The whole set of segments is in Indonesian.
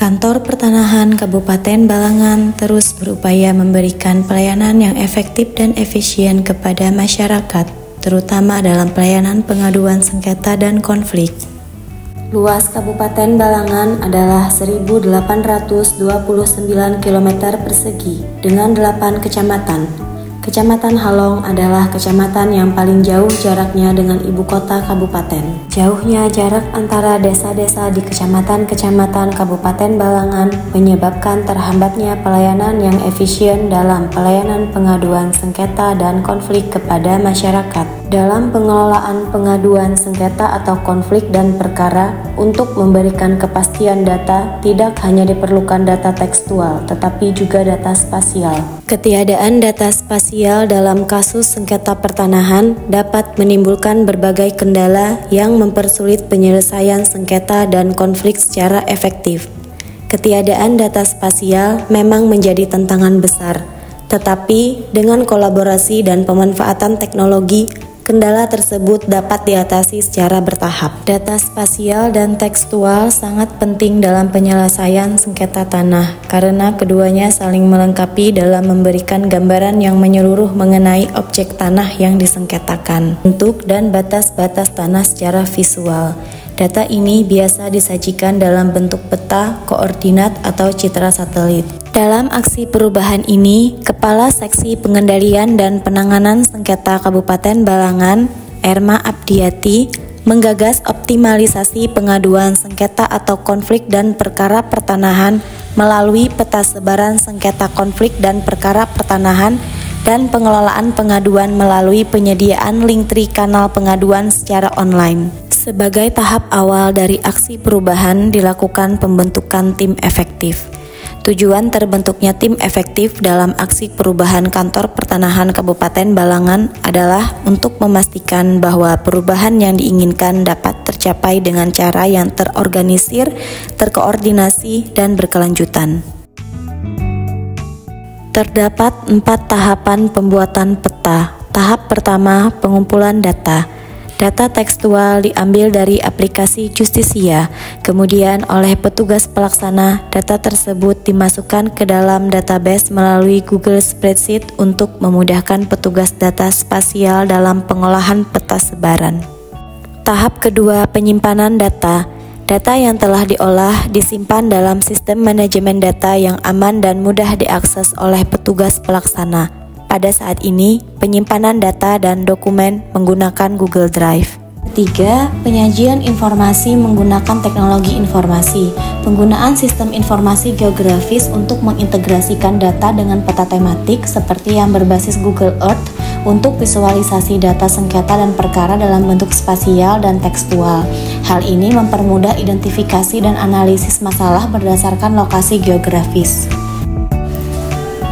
Kantor Pertanahan Kabupaten Balangan terus berupaya memberikan pelayanan yang efektif dan efisien kepada masyarakat, terutama dalam pelayanan pengaduan sengketa dan konflik. Luas Kabupaten Balangan adalah 1.829 km persegi dengan 8 kecamatan. Kecamatan Halong adalah kecamatan yang paling jauh jaraknya dengan ibu kota kabupaten. Jauhnya jarak antara desa-desa di kecamatan-kecamatan Kabupaten Balangan menyebabkan terhambatnya pelayanan yang efisien dalam pelayanan pengaduan sengketa dan konflik kepada masyarakat. Dalam pengelolaan pengaduan sengketa atau konflik dan perkara, untuk memberikan kepastian data, tidak hanya diperlukan data tekstual, tetapi juga data spasial. Ketiadaan data spasial dalam kasus sengketa pertanahan dapat menimbulkan berbagai kendala yang mempersulit penyelesaian sengketa dan konflik secara efektif. Ketiadaan data spasial memang menjadi tantangan besar, tetapi dengan kolaborasi dan pemanfaatan teknologi, kendala tersebut dapat diatasi secara bertahap. Data spasial dan tekstual sangat penting dalam penyelesaian sengketa tanah karena keduanya saling melengkapi dalam memberikan gambaran yang menyeluruh mengenai objek tanah yang disengketakan, bentuk dan batas-batas tanah secara visual. Data ini biasa disajikan dalam bentuk peta, koordinat, atau citra satelit. Dalam aksi perubahan ini, Kepala Seksi Pengendalian dan Penanganan Sengketa Kabupaten Balangan, Erma Abdiati, menggagas optimalisasi pengaduan sengketa atau konflik dan perkara pertanahan melalui peta sebaran sengketa konflik dan perkara pertanahan dan pengelolaan pengaduan melalui penyediaan link tri kanal pengaduan secara online. Sebagai tahap awal dari aksi perubahan dilakukan pembentukan tim efektif. Tujuan terbentuknya tim efektif dalam aksi perubahan Kantor Pertanahan Kabupaten Balangan adalah untuk memastikan bahwa perubahan yang diinginkan dapat tercapai dengan cara yang terorganisir, terkoordinasi, dan berkelanjutan. Terdapat 4 tahapan pembuatan peta. Tahap pertama, pengumpulan data. Data tekstual diambil dari aplikasi Justisia, kemudian oleh petugas pelaksana, data tersebut dimasukkan ke dalam database melalui Google Spreadsheet untuk memudahkan petugas data spasial dalam pengolahan peta sebaran. Tahap kedua, penyimpanan data. Data yang telah diolah disimpan dalam sistem manajemen data yang aman dan mudah diakses oleh petugas pelaksana. Pada saat ini, penyimpanan data dan dokumen menggunakan Google Drive. Ketiga, penyajian informasi menggunakan teknologi informasi. Penggunaan sistem informasi geografis untuk mengintegrasikan data dengan peta tematik seperti yang berbasis Google Earth untuk visualisasi data sengketa dan perkara dalam bentuk spasial dan tekstual. Hal ini mempermudah identifikasi dan analisis masalah berdasarkan lokasi geografis.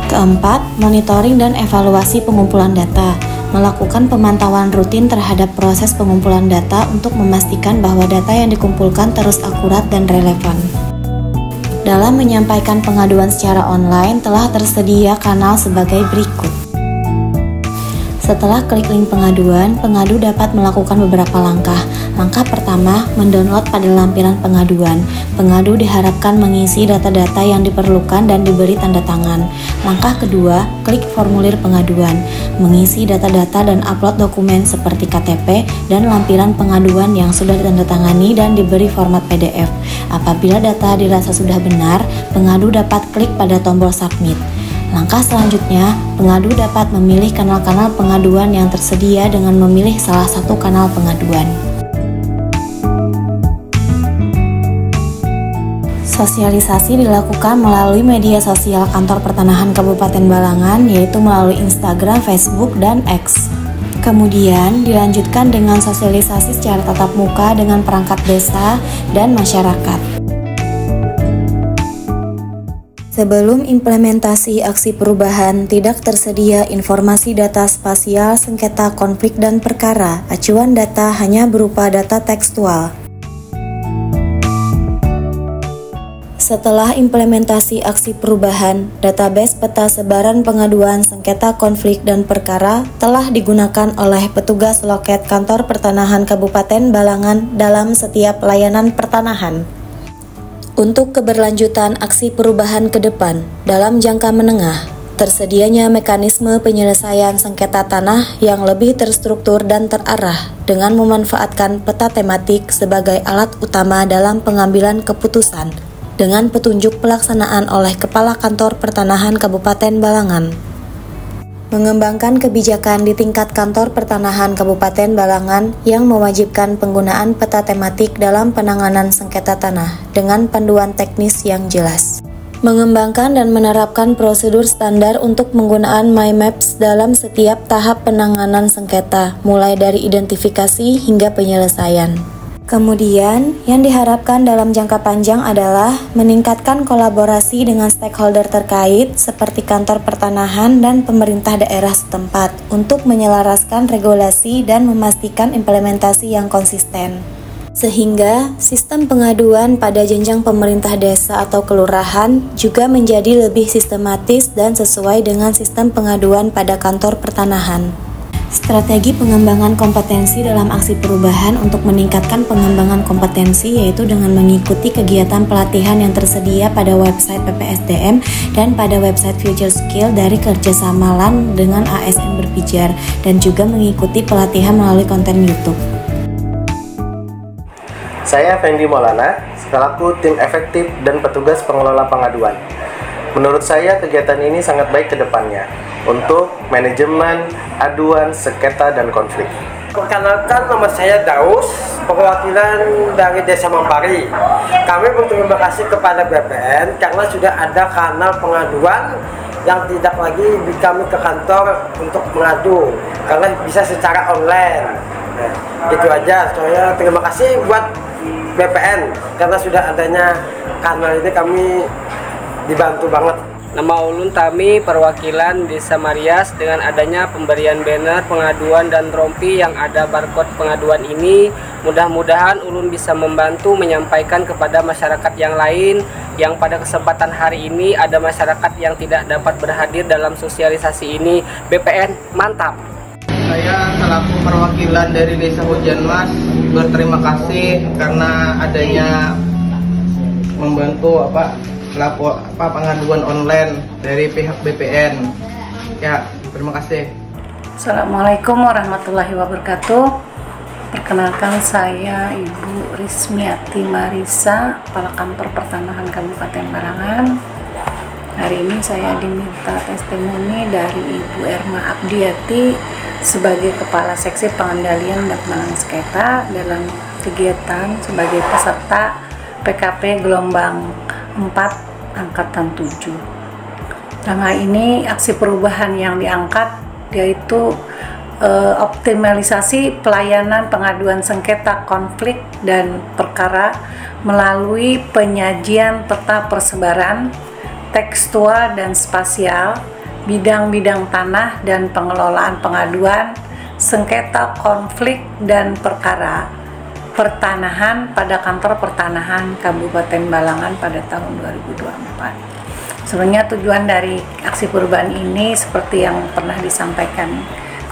Keempat, monitoring dan evaluasi pengumpulan data. Melakukan pemantauan rutin terhadap proses pengumpulan data untuk memastikan bahwa data yang dikumpulkan terus akurat dan relevan. Dalam menyampaikan pengaduan secara online, telah tersedia kanal sebagai berikut. Setelah klik link pengaduan, pengadu dapat melakukan beberapa langkah. Langkah pertama, mendownload pada lampiran pengaduan. Pengadu diharapkan mengisi data-data yang diperlukan dan diberi tanda tangan. Langkah kedua, klik formulir pengaduan. Mengisi data-data dan upload dokumen seperti KTP dan lampiran pengaduan yang sudah ditandatangani dan diberi format PDF. Apabila data dirasa sudah benar, pengadu dapat klik pada tombol submit. Langkah selanjutnya, pengadu dapat memilih kanal-kanal pengaduan yang tersedia dengan memilih salah satu kanal pengaduan. Sosialisasi dilakukan melalui media sosial Kantor Pertanahan Kabupaten Balangan, yaitu melalui Instagram, Facebook, dan X. Kemudian dilanjutkan dengan sosialisasi secara tatap muka dengan perangkat desa dan masyarakat. Sebelum implementasi aksi perubahan, tidak tersedia informasi data spasial sengketa konflik dan perkara. Acuan data hanya berupa data tekstual. Setelah implementasi aksi perubahan, database peta sebaran pengaduan sengketa konflik dan perkara telah digunakan oleh petugas loket Kantor Pertanahan Kabupaten Balangan dalam setiap layanan pertanahan. Untuk keberlanjutan aksi perubahan ke depan, dalam jangka menengah, tersedianya mekanisme penyelesaian sengketa tanah yang lebih terstruktur dan terarah dengan memanfaatkan peta tematik sebagai alat utama dalam pengambilan keputusan dengan petunjuk pelaksanaan oleh Kepala Kantor Pertanahan Kabupaten Balangan. Mengembangkan kebijakan di tingkat Kantor Pertanahan Kabupaten Balangan yang mewajibkan penggunaan peta tematik dalam penanganan sengketa tanah dengan panduan teknis yang jelas. Mengembangkan dan menerapkan prosedur standar untuk penggunaan MyMaps dalam setiap tahap penanganan sengketa, mulai dari identifikasi hingga penyelesaian. Kemudian, yang diharapkan dalam jangka panjang adalah meningkatkan kolaborasi dengan stakeholder terkait seperti kantor pertanahan dan pemerintah daerah setempat untuk menyelaraskan regulasi dan memastikan implementasi yang konsisten. Sehingga sistem pengaduan pada jenjang pemerintah desa atau kelurahan juga menjadi lebih sistematis dan sesuai dengan sistem pengaduan pada kantor pertanahan. Strategi pengembangan kompetensi dalam aksi perubahan untuk meningkatkan pengembangan kompetensi yaitu dengan mengikuti kegiatan pelatihan yang tersedia pada website PPSDM dan pada website Future Skill dari kerjasama LAN dengan ASN Berpijar dan juga mengikuti pelatihan melalui konten YouTube. Saya Fendi Maulana, selaku tim efektif dan petugas pengelola pengaduan. Menurut saya kegiatan ini sangat baik ke depannya untuk manajemen, aduan, sengketa, dan konflik. Perkenalkan, nama saya Daus, perwakilan dari Desa Mampari. Kami berterima kasih kepada BPN karena sudah ada kanal pengaduan yang tidak lagi kami ke kantor untuk mengadu, karena bisa secara online. Nah, itu aja. Saya terima kasih buat BPN karena sudah adanya kanal ini, kami dibantu banget. Nama Ulun Tami, perwakilan Desa Marias. Dengan adanya pemberian banner pengaduan dan rompi yang ada barcode pengaduan ini, mudah-mudahan Ulun bisa membantu menyampaikan kepada masyarakat yang lain yang pada kesempatan hari ini ada masyarakat yang tidak dapat berhadir dalam sosialisasi ini. BPN mantap. Saya selaku perwakilan dari Desa Hujan Mas berterima kasih karena adanya membantu pengaduan online dari pihak BPN. Ya, terima kasih. Assalamualaikum warahmatullahi wabarakatuh. Perkenalkan, saya Ibu Rismiati Marisa, Kepala Kantor Pertanahan Kabupaten Balangan. Hari ini saya diminta testimoni dari Ibu Erma Abdiati sebagai Kepala Seksi Pengendalian dan Penanganan Sengketa dalam kegiatan sebagai peserta PKP gelombang 4 angkatan 7. Dalam hal ini aksi perubahan yang diangkat yaitu optimalisasi pelayanan pengaduan sengketa konflik dan perkara melalui penyajian peta persebaran tekstual dan spasial bidang-bidang tanah dan pengelolaan pengaduan sengketa konflik dan perkara pertanahan pada Kantor Pertanahan Kabupaten Balangan pada tahun 2024. Sebenarnya tujuan dari aksi perubahan ini seperti yang pernah disampaikan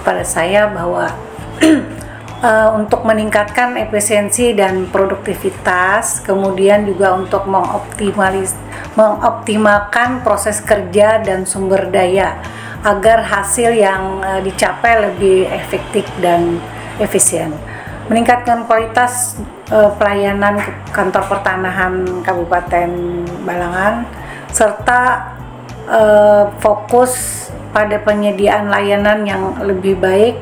kepada saya bahwa untuk meningkatkan efisiensi dan produktivitas, kemudian juga untuk mengoptimalkan proses kerja dan sumber daya agar hasil yang dicapai lebih efektif dan efisien. Meningkatkan kualitas pelayanan Kantor Pertanahan Kabupaten Balangan serta fokus pada penyediaan layanan yang lebih baik,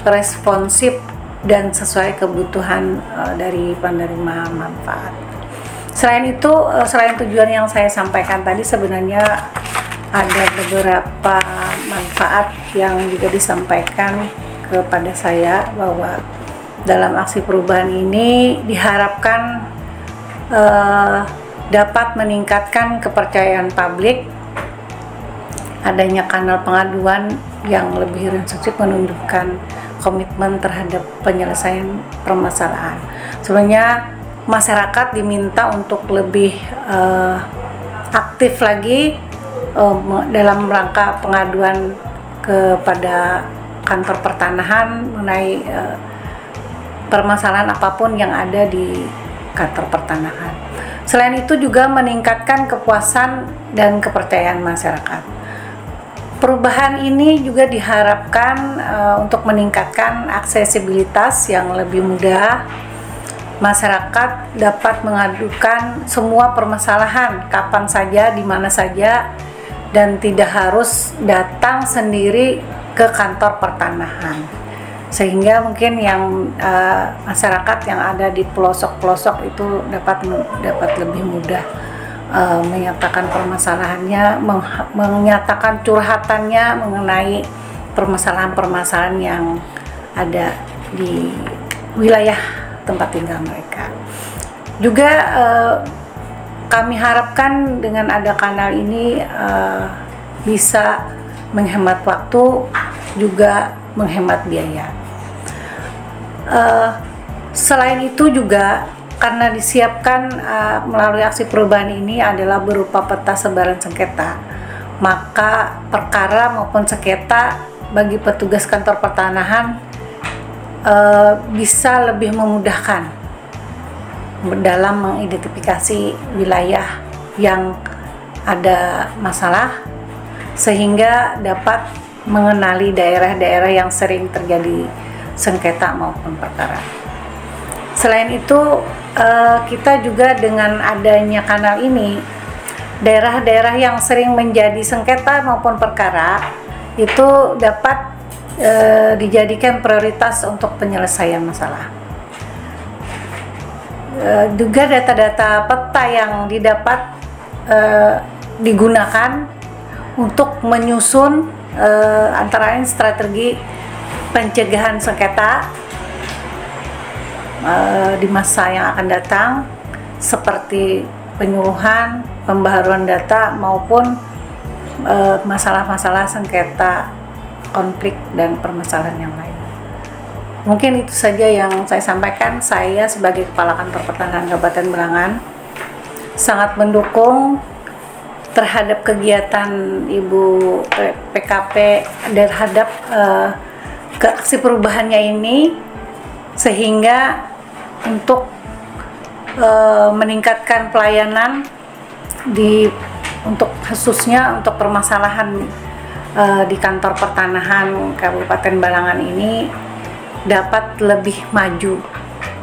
responsif dan sesuai kebutuhan dari penerima manfaat. Selain itu, selain tujuan yang saya sampaikan tadi, sebenarnya ada beberapa manfaat yang juga disampaikan kepada saya bahwa dalam aksi perubahan ini diharapkan dapat meningkatkan kepercayaan publik, adanya kanal pengaduan yang lebih responsif menunjukkan komitmen terhadap penyelesaian permasalahan. Sebenarnya masyarakat diminta untuk lebih aktif lagi dalam rangka pengaduan kepada Kantor Pertanahan mengenai permasalahan apapun yang ada di Kantor Pertanahan. Selain itu juga meningkatkan kepuasan dan kepercayaan masyarakat. Perubahan ini juga diharapkan untuk meningkatkan aksesibilitas yang lebih mudah. Masyarakat dapat mengadukan semua permasalahan kapan saja, di mana saja, dan tidak harus datang sendiri ke kantor pertanahan. Sehingga mungkin yang masyarakat yang ada di pelosok-pelosok itu dapat lebih mudah menyatakan permasalahannya, menyatakan curhatannya mengenai permasalahan-permasalahan yang ada di wilayah tempat tinggal mereka. Juga kami harapkan dengan ada kanal ini bisa menghemat waktu, juga menghemat biaya. Selain itu juga karena disiapkan melalui aksi perubahan ini adalah berupa peta sebaran sengketa, maka perkara maupun sengketa bagi petugas kantor pertanahan bisa lebih memudahkan dalam mengidentifikasi wilayah yang ada masalah, sehingga dapat mengenali daerah-daerah yang sering terjadi sengketa maupun perkara. Selain itu, kita juga dengan adanya kanal ini, daerah-daerah yang sering menjadi sengketa maupun perkara itu dapat dijadikan prioritas untuk penyelesaian masalah. Juga data-data peta yang didapat digunakan untuk menyusun antara lain strategi pencegahan sengketa di masa yang akan datang, seperti penyuluhan, pembaharuan data, maupun masalah-masalah sengketa, konflik, dan permasalahan yang lain. Mungkin itu saja yang saya sampaikan. Saya sebagai Kepala Kantor Pertanahan Kabupaten Belangan sangat mendukung terhadap kegiatan Ibu PKP terhadap aksi perubahannya ini, sehingga untuk meningkatkan pelayanan untuk khususnya untuk permasalahan di kantor pertanahan Kabupaten Balangan ini dapat lebih maju,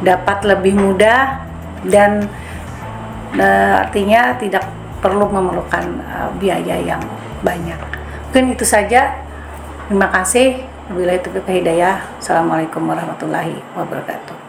dapat lebih mudah, dan artinya tidak perlu memerlukan biaya yang banyak. Mungkin itu saja. Terima kasih. Wabillahi taufiq wal hidayah. Assalamualaikum warahmatullahi wabarakatuh.